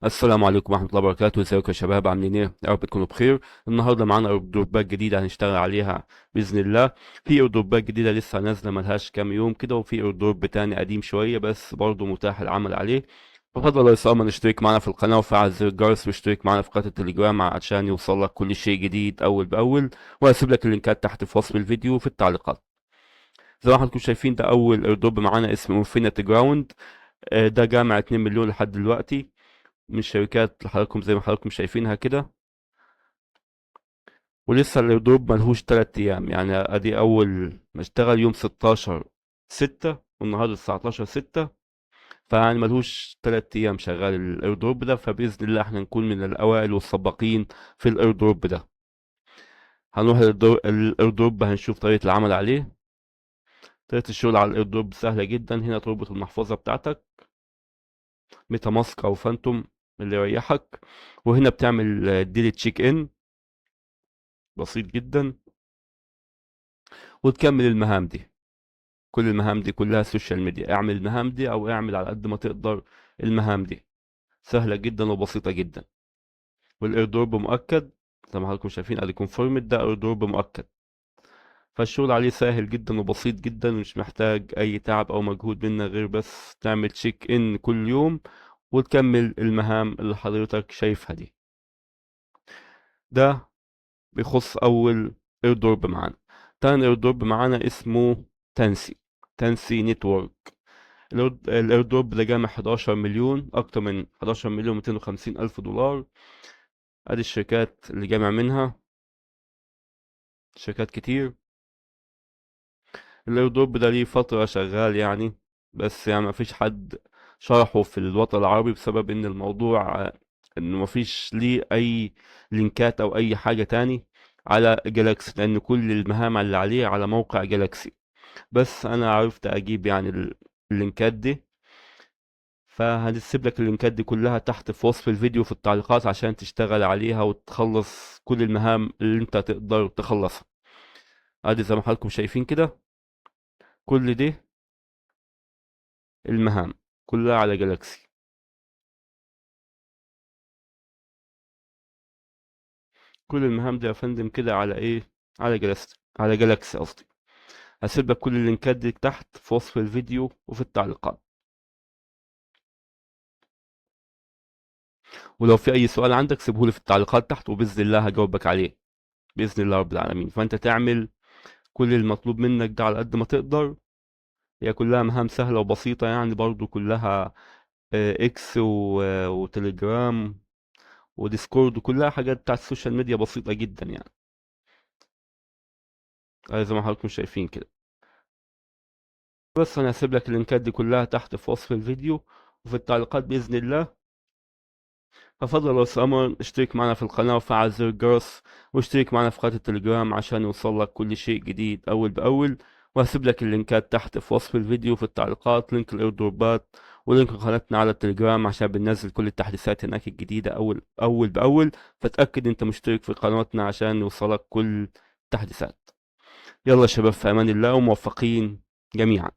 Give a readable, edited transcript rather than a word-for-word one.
السلام عليكم ورحمة الله وبركاته. ازيكم يا شباب؟ عاملين ايه؟ يا رب تكونوا بخير. النهارده معانا ايردروبات جديدة هنشتغل عليها بإذن الله. في ايردروبات جديدة لسه نازلة ملهاش كام يوم كده، وفي ايردروب تاني قديم شوية بس برضه متاح العمل عليه. ففضل يا سلام اشترك معنا في القناة وفعل زر الجرس واشترك معنا في قناة التليجرام عشان يوصلك كل شيء جديد أول بأول. وهسيب لك اللينكات تحت في وصف الفيديو وفي التعليقات. زي ما حضراتكم شايفين ده أول ايردروب معانا اسمه انفينيتي جراوند. ده جامع 2 مليون لحد دلوقتي من الشركات اللي حضراتكم زي ما حضراتكم شايفينها كده. ولسه الايردروب ملهوش 3 ايام، يعني ادي اول ما اشتغل يوم 16/6 والنهارده 19/6. فيعني ملهوش 3 ايام شغال الايردروب ده، فباذن الله احنا نكون من الاوائل والسباقين في الايردروب ده. هنروح الايردروب هنشوف طريقه العمل عليه. طريقه الشغل على الايردروب سهله جدا. هنا تربط المحفظه بتاعتك ميتا ماسك او فانتوم اللي يريحك، وهنا بتعمل ديلي تشيك ان. بسيط جدا. وتكمل المهام دي. كل المهام دي كلها سوشيال ميديا، اعمل المهام دي او اعمل على قد ما تقدر. المهام دي سهلة جدا وبسيطة جدا. والايردروب مؤكد. زي ما حضراتكم شايفين ادي كونفيرمد، ده ايردروب مؤكد. فالشغل عليه سهل جدا وبسيط جدا، مش محتاج اي تعب او مجهود منك غير بس تعمل تشيك ان كل يوم وتكمل المهام اللي حضرتك شايفها دي. ده بيخص اول ايردروب معانا. تاني ايردروب معانا اسمه تنسي. تنسي نتورك. الايردروب ده جامع 11 مليون، اكتر من 11 مليون 250 الف دولار. ادي الشركات اللي جامع منها، شركات كتير. الايردروب ده ليه فترة شغال يعني، بس يعني مفيش حد شرحه في الوطن العربي بسبب ان الموضوع انه مفيش ليه اي لينكات او اي حاجة تاني على جالاكسي، لان كل المهام اللي عليه على موقع جالاكسي. بس انا عرفت اجيب يعني اللينكات دي. فهنسيب لك اللينكات دي كلها تحت في وصف الفيديو في التعليقات عشان تشتغل عليها وتخلص كل المهام اللي انت تقدر تخلصها. ادي زي ما حضراتكم شايفين كده، كل دي المهام كلها على جالاكسي. كل المهام دي يا فندم كده على ايه؟ على جالاكسي، على جالاكسي قصدي. هسيب لك كل اللينكات دي تحت في وصف الفيديو وفي التعليقات. ولو في اي سؤال عندك سيبهولي في التعليقات تحت وبإذن الله هجاوبك عليه بإذن الله رب العالمين. فانت تعمل كل المطلوب منك ده على قد ما تقدر. هي كلها مهام سهلة وبسيطة يعني، برضو كلها اكس وتليجرام وديسكورد، وكلها حاجات بتاعت السوشيال ميديا بسيطة جدا يعني. زي ما حضراتكم شايفين كده. بس انا هسيب لك اللينكات دي كلها تحت في وصف الفيديو وفي التعليقات بإذن الله. ففضل لو سمر اشترك معنا في القناة وفعل زر الجرس، واشترك معنا في قناة التليجرام عشان يوصلك كل شيء جديد أول بأول. وهسيب لك اللينكات تحت في وصف الفيديو في التعليقات، لينك الايردروبات ولينك قناتنا على التليجرام عشان بننزل كل التحديثات هناك الجديدة أول بأول. فتأكد أنت مشترك في قناتنا عشان يوصلك كل التحديثات. يلا يا شباب، في أمان الله وموفقين جميعا.